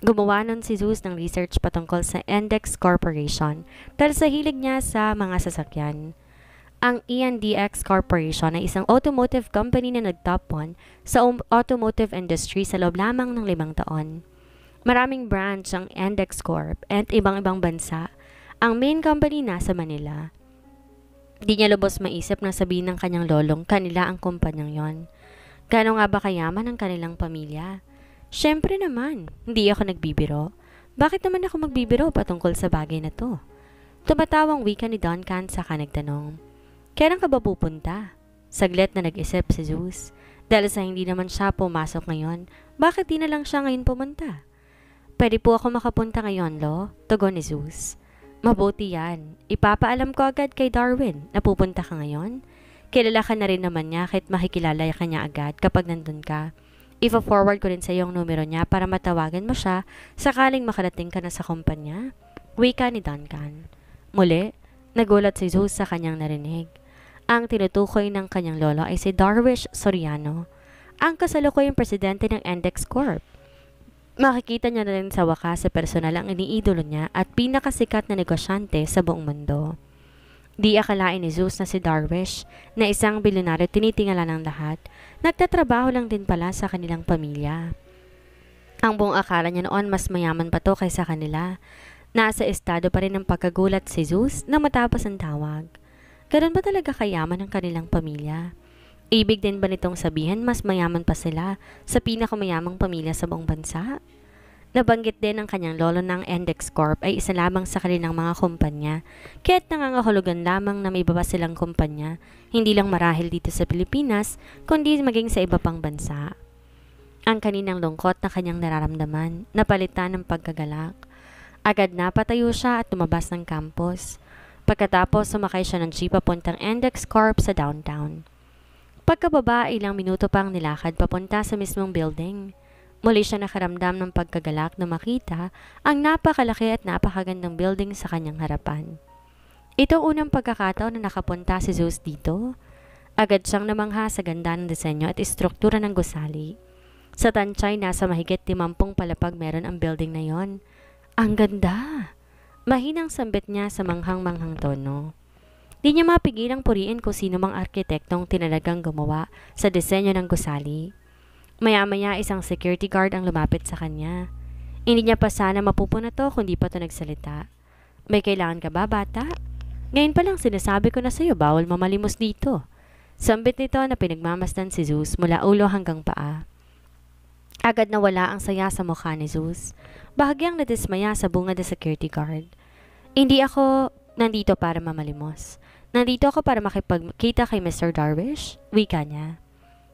Gumawa nun si Zeus ng research patungkol sa Endex Corporation dahil sa hilig niya sa mga sasakyan. Ang ENDX Corporation ay isang automotive company na nag-top 1 sa automotive industry sa loob lamang ng 5 taon. Maraming branch ang Endex Corp at ibang-ibang bansa. Ang main company nasa Manila. Di niya lubos maisip na sabihin ng kanyang lolong kanila ang kumpanyang yon. Gaano nga ba kayaman ang kanilang pamilya? Siyempre naman, hindi ako nagbibiro. Bakit naman ako magbibiro patungkol sa bagay na to? Tumatawang wika ni Duncan saka nagtanong. Kailan ka ba pupunta? Saglit na nag-isip si Zeus. Dahil sa hindi naman siya pumasok ngayon, bakit di na lang siya ngayon pumunta? Pwede po ako makapunta ngayon, Lo? Tugon ni Zeus. Mabuti yan. Ipapaalam ko agad kay Darwin na pupunta ka ngayon. Kilala ka na rin naman niya kahit makikilala ka niya agad kapag nandun ka. Ipa-forward ko rin sa iyo ang numero niya para matawagan mo siya sakaling makarating ka na sa kumpanya. Wika ni Duncan. Muli, nagulat si Zeus sa kanyang narinig. Ang tinutukoy ng kanyang lolo ay si Darwish Soriano, ang kasalukuyang presidente ng Endex Corp. Makikita niya na rin sa wakas sa personal ang iniidolo niya at pinakasikat na negosyante sa buong mundo. Di akalain ni Zeus na si Darwish, na isang bilyonaryo tinitingala ng lahat, nagtatrabaho lang din pala sa kanilang pamilya. Ang buong akala niya noon mas mayaman pa to kaysa kanila. Nasa estado pa rin ng pagkagulat si Zeus na matapos ang tawag. Ganun ba talaga kayaman ang kanilang pamilya? Ibig din ba nitong sabihin mas mayaman pa sila sa pinakamayamang pamilya sa buong bansa? Nabanggit din ng kanyang lolo ng Endex Corp ay isa lamang sa kanilang mga kumpanya, kaya't nangangahulugan lamang na may iba pa silang kumpanya, hindi lang marahil dito sa Pilipinas, kundi maging sa iba pang bansa. Ang kaninang lungkot na kanyang nararamdaman, napalitan ng pagkagalak. Agad na patayo siya at lumabas ng campus. Pagkatapos sumakay siya ng jeep papuntang Endex Corp sa downtown. Pagkababa, ilang minuto pang nilakad papunta sa mismong building. Muli siya nakaramdam ng pagkagalak na makita ang napakalaki at napakagandang building sa kanyang harapan. Ito unang pagkakataon na nakapunta si Zeus dito. Agad siyang namangha sa ganda ng disenyo at istruktura ng gusali. Sa tansay, nasa mahigit 50 palapag meron ang building na yon. Ang ganda! Mahinang sambit niya sa manghang-manghang tono. Di niya mapigilang puriin kung sino mang arkitektong tinalagang gumawa sa disenyo ng gusali. Maya-maya isang security guard ang lumapit sa kanya. Hindi niya pa sana mapupuna to kundi pa to nagsalita. May kailangan ka ba, bata? Ngayon pa lang sinasabi ko na sa'yo bawal mamalimos dito. Sambit nito na pinagmamasdan si Zeus mula ulo hanggang paa. Agad na wala ang saya sa mukha ni Zeus. Bahagyang nadismaya sa bungad ng security guard. Hindi ako nandito para mamalimos. Nandito ako para makipagkita kay Mr. Darwish, wika niya.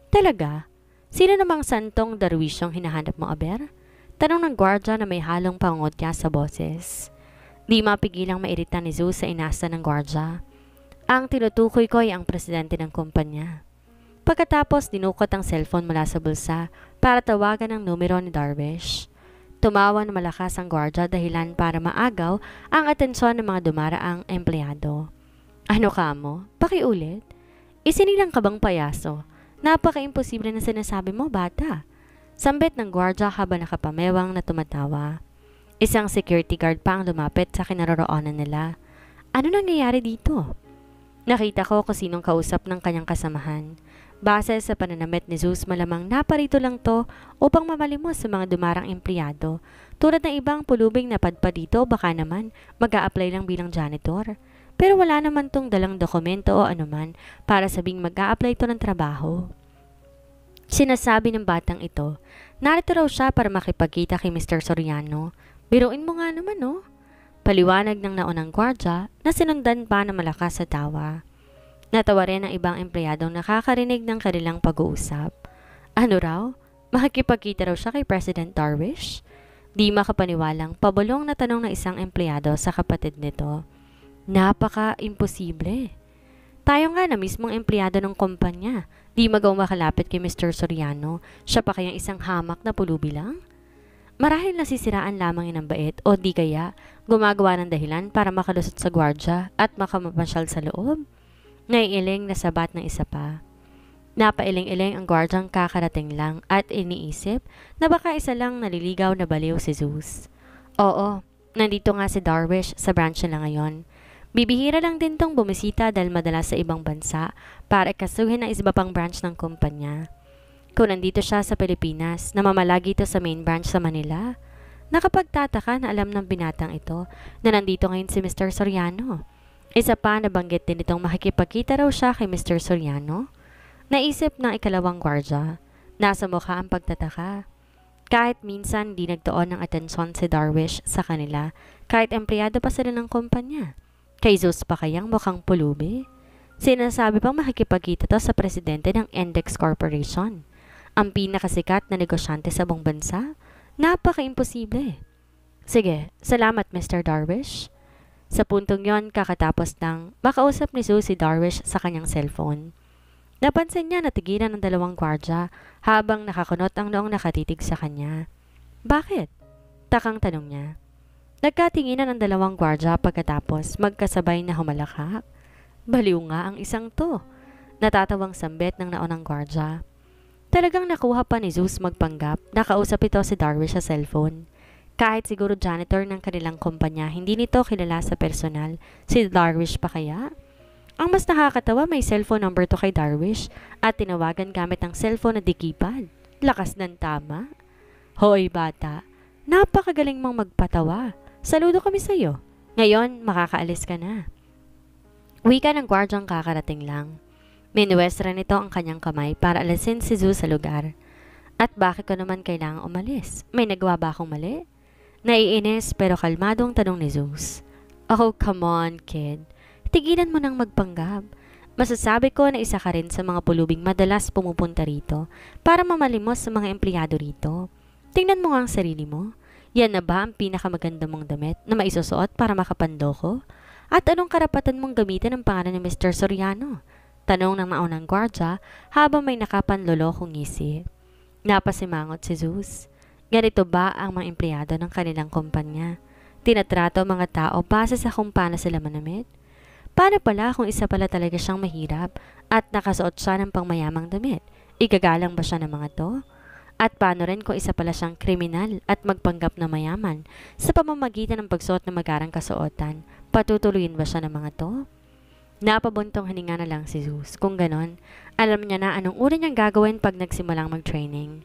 Talaga? Sino namang santong darwisyong hinahanap mo, aber? Tanong ng gwardya na may halong pangungutya sa boses. Di mapigilang mairita ni Zeus sa inasta ng gwardya. Ang tinutukoy ko ay ang presidente ng kumpanya. Pagkatapos dinukot ang cellphone mula sa bulsa para tawagan ang numero ni Darwish. Tumawa na malakas ang gwardya dahilan para maagaw ang atensyon ng mga dumaraang empleyado. Ano ka mo? Pakiulit? Isinilang ka bang payaso? Napaka-imposible na sinasabi mo, bata. Sambit ng gwardya habang nakapamewang na tumatawa. Isang security guard pa ang lumapit sa kinaroroonan nila. Ano nangyayari dito? Nakita ko kung sinong kausap ng kanyang kasamahan. Base sa pananamit ni Zeus, malamang naparito lang to upang mamalimos sa mga dumarang empleyado. Tulad ng ibang pulubing na padpad dito, baka naman mag-a-apply lang bilang janitor. Pero wala naman tong dalang dokumento o anuman para sabing mag-a-apply to ng trabaho. Sinasabi ng batang ito, narito raw siya para makipagkita kay Mr. Soriano. Biruin mo nga naman, no? Paliwanag ng naunang gwardya na sinundan pa na malakas sa tawa. Natawa rin ang ibang empleyadong nakakarinig ng kanilang pag-uusap. Ano raw? Makikipagkita raw siya kay President Darwish? Di makapaniwalang pabulong na tanong ng isang empleyado sa kapatid nito. Napaka-imposible. Tayo nga na mismong empleyado ng kumpanya. Di magaw makalapit kay Mr. Soriano. Siya pa kayang isang hamak na pulubi lang? Marahil nasisiraan lamang yun ng bait o di kaya gumagawa ng dahilan para makalusot sa gwardya at makamapasyal sa loob. Naiiling na sabat ng isa pa. Napailing-iling ang gwardyang kakarating lang at iniisip na baka isa lang naliligaw na baliw si Zeus. Oo, nandito nga si Darwish sa branch nila ngayon. Bibihira lang din tong bumisita dahil madalas sa ibang bansa para ikasuhin ang iba pang branch ng kumpanya. Kung nandito siya sa Pilipinas, namamalagi ito sa main branch sa Manila. Nakapagtataka na alam ng binatang ito na nandito ngayon si Mr. Soriano. Isa pa nabanggit din itong makikipagkita raw siya kay Mr. Soriano. Naisip ng ikalawang gwardya. Nasa mukha ang pagtataka. Kahit minsan di nagtuon ng atensyon si Darwish sa kanila, kahit empleyado pa sila ng kumpanya. Kay Zeus pa kayang mukhang pulubi? Sinasabi pang makikipagkita to sa presidente ng Index Corporation, ang pinakasikat na negosyante sa buong bansa. Napaka-imposible. Sige, salamat Mr. Darwish. Sa puntong yon, kakatapos ng makausap ni Zeus si Darwish sa kanyang cellphone. Napansin niya na tigilan ng dalawang gwardya habang nakakunot ang noong nakatitig sa kanya. Bakit? Takang tanong niya. Nagkatinginan ang dalawang gwardya pagkatapos magkasabay na humalakak. Baliw nga ang isang to. Natatawang sambit ng naunang gwardya. Talagang nakuha pa ni Zeus magpanggap, nakausap ito si Darwish sa cellphone. Kahit siguro janitor ng kanilang kumpanya, hindi nito kilala sa personal. Si Darwish pa kaya? Ang mas nakakatawa, may cellphone number to kay Darwish at tinawagan gamit ang cellphone na di-keypad. Lakas ng tama. Hoy bata, napakagaling mong magpatawa. Saludo kami sa iyo. Ngayon, makakaalis ka na. Wika ng gwardyang kakarating lang. Minuwestra nito ang kanyang kamay para alisin si Zeus sa lugar. At bakit ko naman kailangang umalis? May nagawa ba akong mali? Naiinis pero kalmadong tanong ni Zeus. Oh, come on, kid. Tigilan mo nang magpanggap. Masasabi ko na isa ka rin sa mga pulubing madalas pumupunta rito para mamalimos sa mga empleyado rito. Tingnan mo nga ang sarili mo. Yan na ba ang pinakamaganda mong damit na maisusuot para makapandoko? At anong karapatan mong gamitin ang pangalan ni Mr. Soriano? Tanong ng naunang gwardya habang may nakapanlolokong ngisi. Napasimangot si Zeus. Ganito ba ang mga empleyado ng kanilang kumpanya? Tinatrato ang mga tao base sa kung paano sila manamit? Paano pala kung isa pala talaga siyang mahirap at nakasuot siya ng pangmayamang damit? Igagalang ba siya ng mga to? At paano rin kung isa pala siyang kriminal at magpanggap na mayaman sa pamamagitan ng pagsuot ng magarang kasuotan? Patutuloyin ba siya ng mga to? Napabuntong hininga na lang si Zeus. Kung ganon, alam niya na anong una niyang gagawin pag nagsimulang mag-training.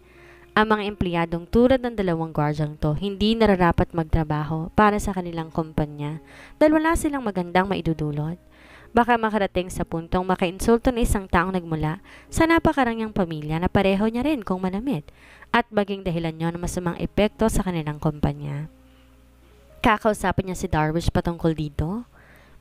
Ang mga empleyadong tulad ng dalawang gwardyang to hindi nararapat magtrabaho para sa kanilang kumpanya dahil wala silang magandang maidudulot. Baka makarating sa puntong makainsulto ng isang taong nagmula sa napakarangyang pamilya na pareho niya rin kung manamit at maging dahilan niyo ng masamang epekto sa kanilang kumpanya. Kakausapin niya si Darwish patungkol dito.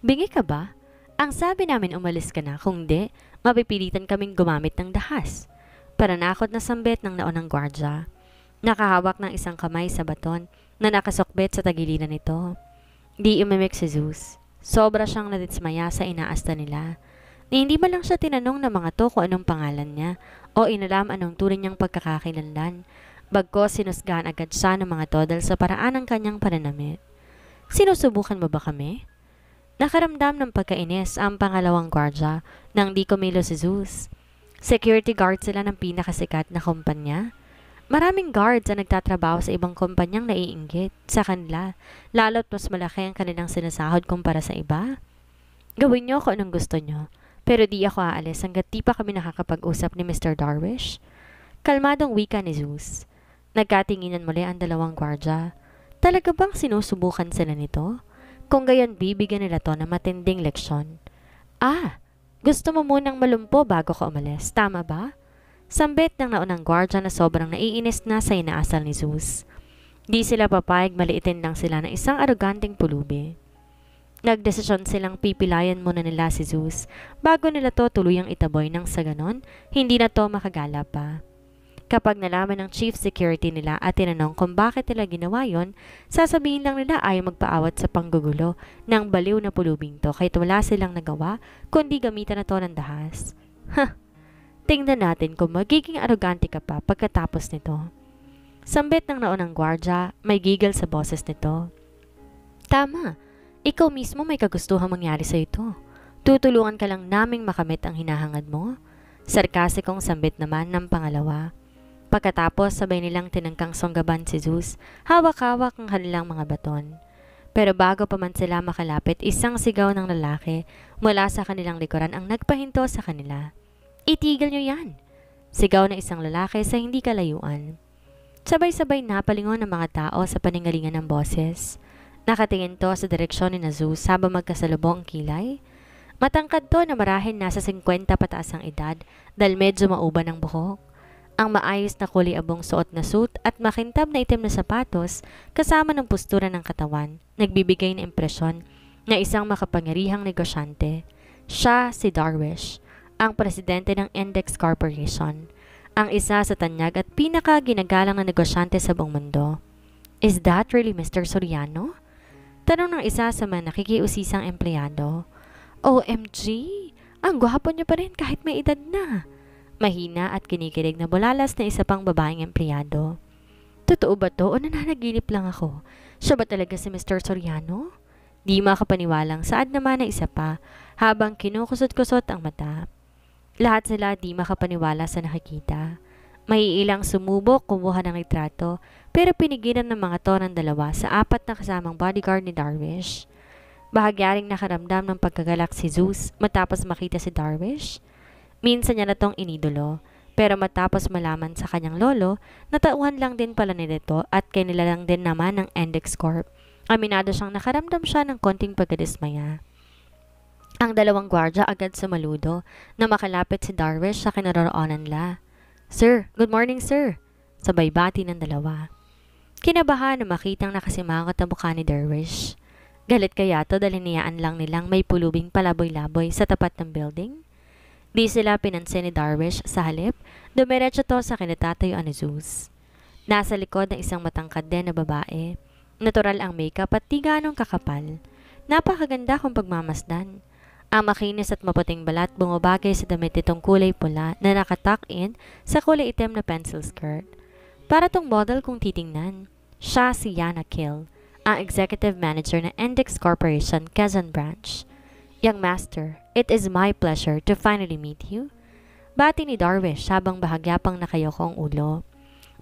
Bingi ka ba? Ang sabi namin umalis ka na, kung di, mapipilitan kaming gumamit ng dahas. Paranakot na sambit ng naunang gwardya. Nakahawak ng isang kamay sa baton na nakasukbit sa tagiliran nito. Di umimik si Zeus. Sobra siyang nadismaya sa inaasta nila. Hindi ba lang siya tinanong ng mga to kung anong pangalan niya o inalam anong tunay niyang pagkakakilanlan. Bagkos sinusgahan agad siya ng mga to dahil sa paraan ng kanyang pananamit. Sinusubukan mo ba kami? Nakaramdam ng pagkainis ang pangalawang gwardya nang di kumilo si Zeus. Security guard sila ng pinakasikat na kumpanya. Maraming guards ang nagtatrabaho sa ibang kumpanyang naiinggit sa kanila, lalo't mas malaki ang kanilang sinasahod kumpara sa iba. Gawin niyo kung anong gusto niyo, pero di ako aalis hanggat di pa kami nakakapag-usap ni Mr. Darwish. Kalmadong wika ni Zeus. Nagkatinginan muli ang dalawang gwardya. Talaga bang sinusubukan sila nito? Kung gayon, bibigyan nila to ng matinding leksyon. Gusto mo munang malumpo bago ka umalis, tama ba? Sambit ng naunang gwardya na sobrang naiinis na sa inaasal ni Zeus. Di sila papayag, maliitin lang sila ng isang aroganteng pulubi. Nagdesisyon silang pipilayan muna nila si Zeus bago nila to tuluyang itaboy nang sa ganon, hindi na to makagala pa. Kapag nalaman ng chief security nila at tinanong kung bakit nila ginawa yon, sasabihin lang nila ayaw magpaawat sa panggugulo ng baliw na pulubing to kahit wala silang nagawa kundi gamitan na to ng dahas. Tingnan natin kung magiging arogante ka pa pagkatapos nito. Sambit ng naunang gwardya, may gigil sa boses nito. Tama, ikaw mismo may kagustuhan mangyari sa ito. Tutulungan ka lang naming makamit ang hinahangad mo. Sarkasikong sambit naman ng pangalawa. Pagkatapos sabay nilang tinangkang sunggaban si Zeus, hawak-hawak ang kanilang mga baton. Pero bago pa man sila makalapit, isang sigaw ng lalaki mula sa kanilang likuran ang nagpahinto sa kanila. "Itigil niyo yan!" Sigaw na isang lalaki sa hindi kalayuan. Sabay-sabay napalingon ng mga tao sa paningalingan ng boses. Nakatingin to sa direksyon ni Zeus habang magkasalubong ang kilay. Matangkad to na marahil nasa 50 pataas ang edad dahil medyo mauban ang buhok. Ang maayos na kulay abong suot na suit at makintab na itim na sapatos kasama ng postura ng katawan, nagbibigay ng impresyon na isang makapangyarihang negosyante. Siya si Darwish, ang presidente ng Index Corporation, ang isa sa tanyag at pinaka-ginagalang na negosyante sa buong mundo. "Is that really Mr. Soriano?" Tanong ng isa sa mga nakikiusisang empleyado. "OMG! Ang gwapo niyo pa rin kahit may edad na." Mahina at kinikilig na bulalas na isa pang babaeng empleyado. "Totoo ba to o nananaginip lang ako? Siya ba talaga si Mr. Soriano?" Di makapaniwalang saad naman na isa pa habang kinukusot-kusot ang mata. Lahat sila di makapaniwala sa nakikita. May ilang sumubok kumuha ng litrato pero pinigilan ng mga to ng dalawa sa 4 na kasamang bodyguard ni Darwish. Bahagyaring nakaramdam ng pagkagalak si Zeus matapos makita si Darwish. Minsan niya na tong inidolo, pero matapos malaman sa kanyang lolo, natauhan lang din pala nito at kanila lang din naman ng Index Corp. Aminado siyang nakaramdam siya ng konting pagkadismaya. Ang dalawang gwardya agad sumaludo na makalapit si Darwish sa kinaroroonan nila. "Sir, good morning sir," sabay bati ng dalawa. Kinabahan na makitang nakasimangot ang mukha ni Darwish. Galit kaya to dahil hinayaan lang nilang may pulubing palaboy-laboy sa tapat ng building? Di sila pinansin ni Darwish, sa halip, dumiretso to sa kinatatayuan ni Zeus. Nasa likod ng isang matangkad din na babae. Natural ang makeup at di ganong kakapal. Napakaganda kung pagmamasdan. Ang makinis at maputing balat bumabagay sa damit nitong kulay pula na nakatuck in sa kulay itim na pencil skirt. Para tong model kung titingnan. Siya si Yana Kill, ang executive manager ng Index Corporation, Quezon Branch. "Young master, it is my pleasure to finally meet you." Bati ni Darwish habang bahagya pang nakayoko ang ulo.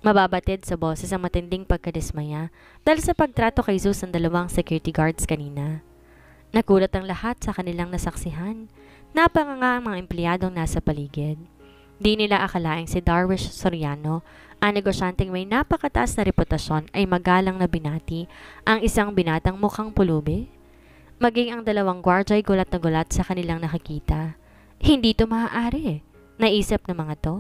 Mababatid sa boses ang matinding pagkadismaya dahil sa pagtrato kay Zeus ng dalawang security guards kanina. Nagulat ang lahat sa kanilang nasaksihan. Napanganga ang mga empleyadong nasa paligid. Di nila akalaing si Darwish Soriano, ang negosyanteng may napakataas na reputasyon, ay magalang na binati ang isang binatang mukhang pulubi. Maging ang dalawang gwardya ay gulat na gulat sa kanilang nakikita. Hindi to maaari, naisip ng mga to.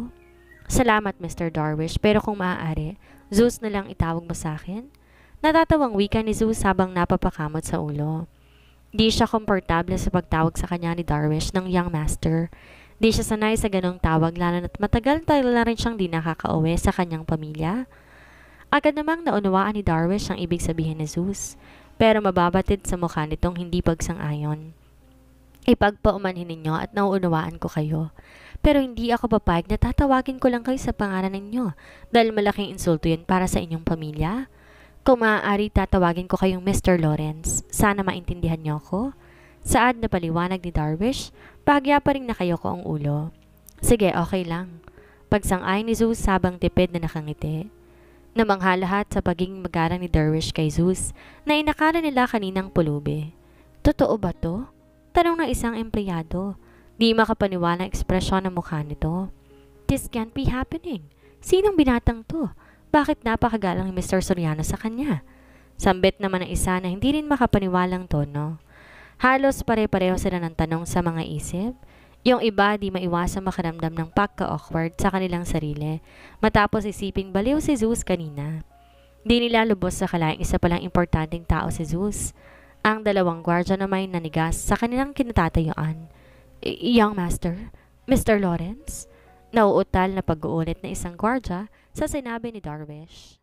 "Salamat Mr. Darwish, pero kung maaari, Zeus na lang itawag mo sa akin." Natatawang wika ni Zeus habang napapakamot sa ulo. Di siya komportable sa pagtawag sa kanya ni Darwish ng young master. Di siya sanay sa ganong tawag lalo na't matagal na rin siyang di nakakauwi sa kanyang pamilya. Agad namang naunawaan ni Darwish ang ibig sabihin ni Zeus, pero mababatid sa mukha nitong hindi pagsang-ayon. "Ipagpaumanhin ninyo at nauunawaan ko kayo. Pero hindi ako papayag na tatawagin ko lang kayo sa pangalan ninyo dahil malaking insulto yun para sa inyong pamilya. Kung maaari tatawagin ko kayong Mr. Lawrence. Sana maintindihan niyo ako." Saad na paliwanag ni Darwish, bahagya pa rin nakayoko ang ulo. "Sige, okay lang." Pagsang-ayon ni Zeus habang tipid na nakangiti. Namangha lahat sa pagiging magarang ni Darwish kay Zeus na inakala nila kaninang pulubi. "Totoo ba to?" tanong ng isang empleyado. Di makapaniwala ang ekspresyon ng mukha nito. "This can't be happening. Sinong binatang to? Bakit napakagalang ni Mr. Soriano sa kanya?" Sambit naman ng isa na hindi rin makapaniwalang tono. Halos pare-pareho sila ng tanong sa mga isip. Yung iba di maiwasang makaramdam ng pagka-awkward sa kanilang sarili matapos isiping baliw si Zeus kanina. Di nila lubos sa kalaing isa palang importanteng tao si Zeus. Ang dalawang gwardya na may nanigas sa kanilang kinatatayuan. "Young master, Mr. Lawrence?" Nauutal na pag-uulit na isang gwardya sa sinabi ni Darwish.